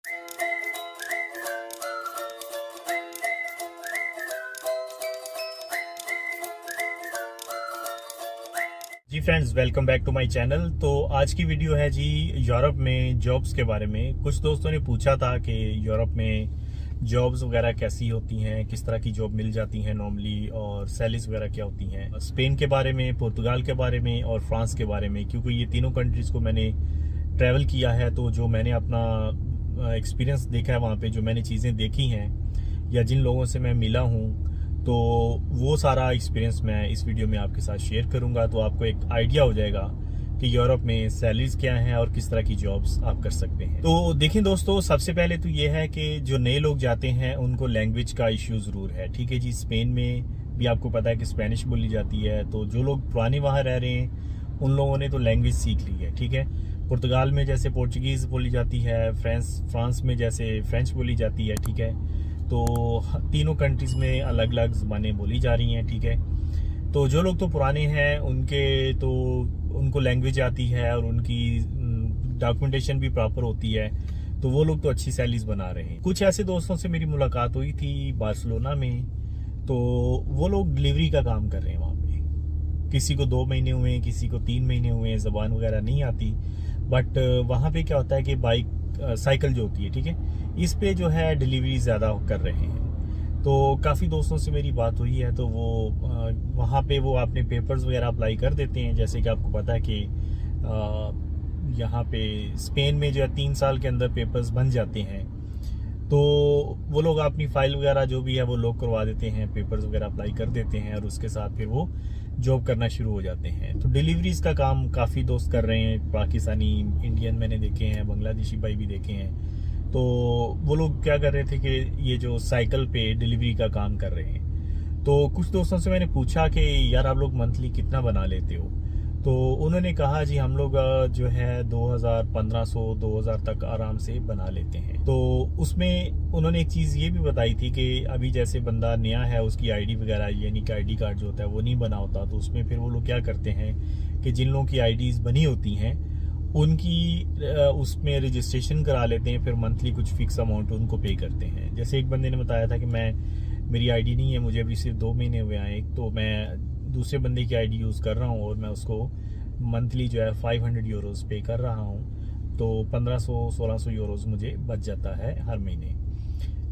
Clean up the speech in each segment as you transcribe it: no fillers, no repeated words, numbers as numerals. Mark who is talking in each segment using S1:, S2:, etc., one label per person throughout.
S1: Ji friends, welcome back to my channel. तो आज की वीडियो है जी यूरोप में जॉब्स के बारे में। कुछ दोस्तों ने पूछा था कि यूरोप में जॉब्स वगैरह कैसी होती हैं, किस तरह की जॉब मिल जाती हैं नॉर्मली, और सैलरीज वगैरह क्या होती हैं। स्पेन के बारे में, पुर्तगाल के बारे में और फ्रांस के बारे में, क्योंकि ये तीनों कंट्रीज़ को मैंने ट्रैवल किया है। तो जो मैंने अपना एक्सपीरियंस देखा है वहाँ पे, जो मैंने चीज़ें देखी हैं या जिन लोगों से मैं मिला हूँ, तो वो सारा एक्सपीरियंस मैं इस वीडियो में आपके साथ शेयर करूंगा। तो आपको एक आइडिया हो जाएगा कि यूरोप में सैलरीज क्या हैं और किस तरह की जॉब्स आप कर सकते हैं। तो देखिए दोस्तों, सबसे पहले तो ये है कि जो नए लोग जाते हैं उनको लैंग्वेज का इश्यू ज़रूर है। ठीक है जी, स्पेन में भी आपको पता है कि स्पेनिश बोली जाती है। तो जो लोग पुराने वहाँ रह रहे हैं उन लोगों ने तो लैंग्वेज सीख ली है। ठीक है, पुर्तगाल में जैसे पोर्चुगीज़ बोली जाती है, फ्रांस में जैसे फ्रेंच बोली जाती है। ठीक है, तो तीनों कंट्रीज़ में अलग अलग ज़बानें बोली जा रही हैं। ठीक है, तो जो लोग तो पुराने हैं उनको लैंग्वेज आती है और उनकी डॉक्यूमेंटेशन भी प्रॉपर होती है, तो वो लोग तो अच्छी सैलरीज बना रहे हैं। कुछ ऐसे दोस्तों से मेरी मुलाकात हुई थी बार्सिलोना में, तो वो लोग डिलीवरी का काम कर रहे हैं वहाँ पे। किसी को 2 महीने हुए, किसी को 3 महीने हुए, ज़बान वगैरह नहीं आती। बट वहाँ पे क्या होता है कि साइकिल जो होती है, ठीक है, इस पे जो है डिलीवरी ज़्यादा कर रहे हैं। तो काफ़ी दोस्तों से मेरी बात हुई है, तो वो वहाँ पे वो अपने पेपर्स वगैरह अप्लाई कर देते हैं। जैसे कि आपको पता है कि यहाँ पे स्पेन में जो है 3 साल के अंदर पेपर्स बन जाते हैं। तो वो लोग अपनी फाइल वगैरह जो भी है वो लॉक करवा देते हैं, पेपर्स वगैरह अप्लाई कर देते हैं, और उसके साथ फिर वो जॉब करना शुरू हो जाते हैं। तो डिलीवरीज का काम काफ़ी दोस्त कर रहे हैं, पाकिस्तानी, इंडियन मैंने देखे हैं, बांग्लादेशी भाई भी देखे हैं। तो वो लोग क्या कर रहे थे कि ये जो साइकिल पे डिलीवरी का काम कर रहे हैं। तो कुछ दोस्तों से मैंने पूछा कि यार आप लोग मंथली कितना बना लेते हो, तो उन्होंने कहा जी हम लोग जो है 2000, 1500, 2000 तक आराम से बना लेते हैं। तो उसमें उन्होंने एक चीज़ ये भी बताई थी कि अभी जैसे बंदा नया है, उसकी आईडी वगैरह यानी कि आईडी कार्ड जो होता है वो नहीं बना होता, तो उसमें फिर वो लोग क्या करते हैं कि जिन लोगों की आईडीज़ बनी होती हैं उनकी उसमें रजिस्ट्रेशन करा लेते हैं, फिर मंथली कुछ फिक्स अमाउंट उनको पे करते हैं। जैसे एक बंदे ने बताया था कि मेरी आईडी नहीं है, मुझे अभी सिर्फ 2 महीने हुए हैं, तो मैं दूसरे बंदे की आईडी यूज़ कर रहा हूँ और मैं उसको मंथली जो है 500 यूरोज़ पे कर रहा हूँ। तो 1500-1600 यूरोज़ मुझे बच जाता है हर महीने।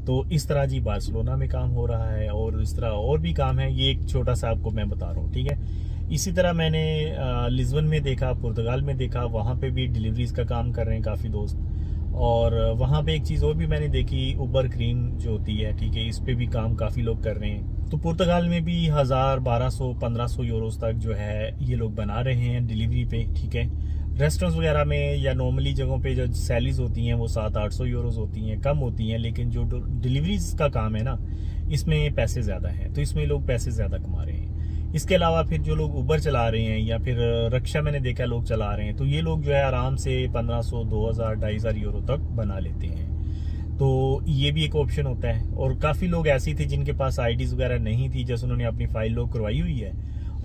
S1: तो इस तरह जी बार्सिलोना में काम हो रहा है, और इस तरह और भी काम है। ये एक छोटा सा आपको मैं बता रहा हूँ, ठीक है। इसी तरह मैंने लिस्बन में देखा, पुर्तगाल में देखा, वहाँ पे भी डिलीवरीज का काम कर रहे हैं काफ़ी दोस्त। और वहाँ पे एक चीज़ और भी मैंने देखी, उबर क्रीम जो होती है, ठीक है, इस पे भी काम काफ़ी लोग कर रहे हैं। तो पुर्तगाल में भी 1000, 1200, 1500 यूरोज़ तक जो है ये लोग बना रहे हैं डिलीवरी पे। ठीक है, रेस्टोरेंट्स वगैरह में या नॉर्मली जगहों पे जो सैलरीज होती हैं वो 700-800 यूरोज़ होती हैं, कम होती हैं। लेकिन जो डिलीवरीज का काम है ना, इसमें पैसे ज़्यादा हैं, तो इसमें लोग पैसे ज़्यादा कमा रहे हैं। इसके अलावा फिर जो लोग उबर चला रहे हैं या फिर रिक्शा मैंने देखा लोग चला रहे हैं, तो ये लोग जो है आराम से 1500, 2000, 2500 यूरो तक बना लेते हैं। तो ये भी एक ऑप्शन होता है। और काफ़ी लोग ऐसी थे जिनके पास आईडीज़ वगैरह नहीं थी, जैसे उन्होंने अपनी फाइल लॉक करवाई हुई है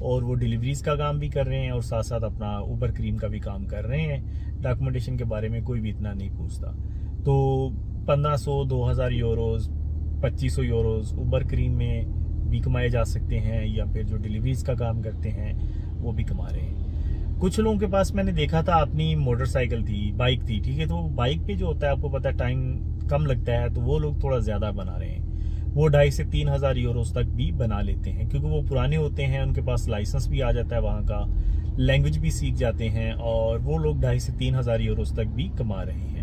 S1: और वो डिलीवरीज का काम भी कर रहे हैं और साथ साथ अपना उबर क्रीम का भी काम कर रहे हैं। डॉक्यूमेंटेशन के बारे में कोई भी इतना नहीं पूछता। तो 1500, 2000 यूरोज़, 2500 यूरोज़ उबर क्रीम में भी कमाए जा सकते हैं, या फिर जो डिलीवरीज का काम करते हैं वो भी कमा रहे हैं। कुछ लोगों के पास मैंने देखा था अपनी मोटरसाइकिल थी, बाइक थी, ठीक है, तो बाइक पे जो होता है आपको पता है टाइम कम लगता है, तो वो लोग थोड़ा ज़्यादा बना रहे हैं। वो 2500 से 3000 यूरोज़ तक भी बना लेते हैं, क्योंकि वो पुराने होते हैं, उनके पास लाइसेंस भी आ जाता है वहाँ का, लैंग्वेज भी सीख जाते हैं, और वो लोग 2500 से 3000 यूरोज़ तक भी कमा रहे हैं।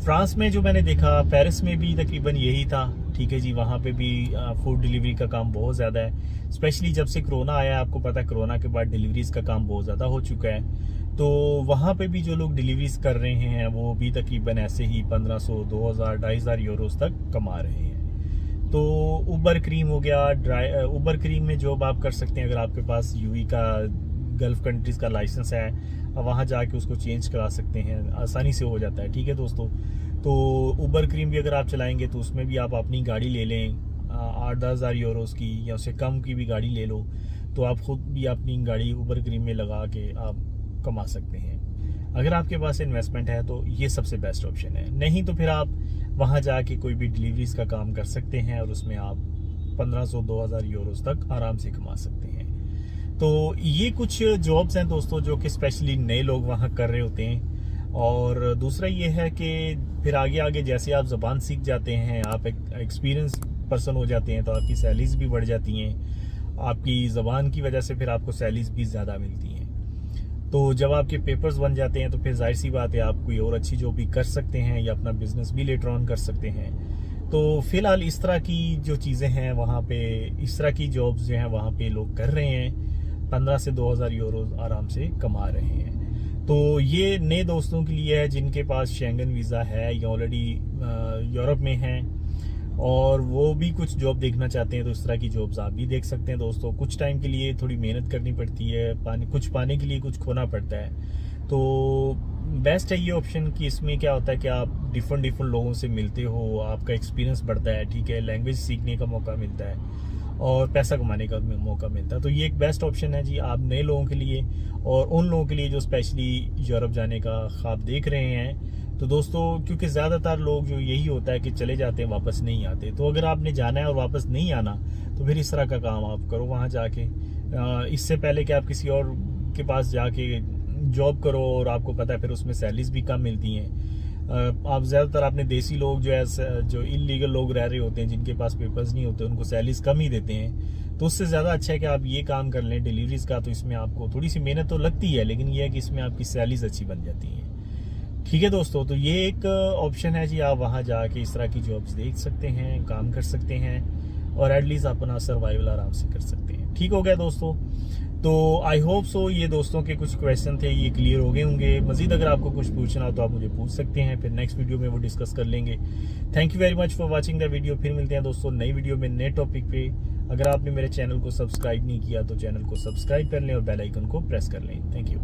S1: फ्रांस में जो मैंने देखा, पेरिस में भी तकरीबन यही था। ठीक है जी, वहाँ पे भी फूड डिलीवरी का काम बहुत ज़्यादा है, स्पेशली जब से कोरोना आया है। आपको पता है कोरोना के बाद डिलीवरीज का काम बहुत ज़्यादा हो चुका है। तो वहाँ पे भी जो लोग डिलीवरीज कर रहे हैं वो भी तकरीबन ऐसे ही 1500, 2000, 2500 यूरोज़ तक कमा रहे हैं। तो उबर क्रीम हो गया, उबर क्रीम में जॉब आप कर सकते हैं अगर आपके पास यूई का, गल्फ कंट्रीज़ का लाइसेंस है, वहाँ जाके उसको चेंज करा सकते हैं, आसानी से हो जाता है। ठीक है दोस्तों, तो उबर क्रीम भी अगर आप चलाएंगे तो उसमें भी आप अपनी गाड़ी ले लें 8-10 हज़ार यूरोज़ की, या उससे कम की भी गाड़ी ले लो, तो आप खुद भी अपनी गाड़ी उबर क्रीम में लगा के आप कमा सकते हैं। अगर आपके पास इन्वेस्टमेंट है तो ये सबसे बेस्ट ऑप्शन है। नहीं तो फिर आप वहाँ जाके कोई भी डिलीवरीज का काम कर सकते हैं और उसमें आप 1500-2000 यूरोस तक आराम से कमा सकते हैं। तो ये कुछ जॉब्स हैं दोस्तों जो कि स्पेशली नए लोग वहाँ कर रहे होते हैं। और दूसरा ये है कि फिर आगे आगे जैसे आप ज़बान सीख जाते हैं, आप एक एक्सपीरियंस पर्सन हो जाते हैं, तो आपकी सैलरीज भी बढ़ जाती हैं। आपकी ज़बान की वजह से फिर आपको सैलरीज भी ज़्यादा मिलती हैं। तो जब आपके पेपर्स बन जाते हैं तो फिर जाहिर सी बात है आप कोई और अच्छी जॉब भी कर सकते हैं या अपना बिजनेस भी लेटर ऑन कर सकते हैं। तो फिलहाल इस तरह की जो चीज़ें हैं वहाँ पे, इस तरह की जॉब्स जो हैं वहाँ पे लोग कर रहे हैं, 15 से 2000 यूरो आराम से कमा रहे हैं। तो ये नए दोस्तों के लिए है जिनके पास शेंगन वीज़ा है या ऑलरेडी यूरोप में हैं और वो भी कुछ जॉब देखना चाहते हैं, तो इस तरह की जॉब्स आप भी देख सकते हैं दोस्तों। कुछ टाइम के लिए थोड़ी मेहनत करनी पड़ती है, कुछ पाने के लिए कुछ खोना पड़ता है। तो बेस्ट है ये ऑप्शन कि इसमें क्या होता है कि आप डिफरेंट लोगों से मिलते हो, आपका एक्सपीरियंस बढ़ता है, ठीक है, लैंग्वेज सीखने का मौका मिलता है और पैसा कमाने का मौका मिलता है। तो ये एक बेस्ट ऑप्शन है जी आप नए लोगों के लिए और उन लोगों के लिए जो स्पेशली यूरोप जाने का ख्वाब देख रहे हैं। तो दोस्तों क्योंकि ज़्यादातर लोग जो यही होता है कि चले जाते हैं वापस नहीं आते, तो अगर आपने जाना है और वापस नहीं आना तो फिर इस तरह का काम आप करो वहाँ जाके। इससे पहले कि आप किसी और के पास जाके जॉब करो और आपको पता है फिर उसमें सैलरीज भी कम मिलती हैं। आप ज़्यादातर अपने देसी लोग जो इलीगल लोग रह रहे होते हैं, जिनके पास पेपर्स नहीं होते, उनको सैलरीज कम ही देते हैं। तो उससे ज़्यादा अच्छा है कि आप ये काम कर लें डिलीवरीज का। तो इसमें आपको थोड़ी सी मेहनत तो लगती है, लेकिन ये है कि इसमें आपकी सैलरीज अच्छी बन जाती हैं। ठीक है दोस्तों, तो ये एक ऑप्शन है जी, आप वहाँ जाके इस तरह की जॉब्स देख सकते हैं, काम कर सकते हैं और एटलीस्ट अपना सर्वाइवल आराम से कर सकते हैं। ठीक हो गया दोस्तों। तो आई होप सो ये दोस्तों के कुछ क्वेश्चन थे, ये क्लियर हो गए होंगे। मजीद अगर आपको कुछ पूछना हो तो आप मुझे पूछ सकते हैं, फिर नेक्स्ट वीडियो में वो डिस्कस कर लेंगे। Thank you very much for watching the video. फिर मिलते हैं दोस्तों नई वीडियो में नए टॉपिक पे। अगर आपने मेरे चैनल को सब्सक्राइब नहीं किया तो चैनल को सब्सक्राइब कर लें और बेल आइकन को प्रेस कर लें। Thank you.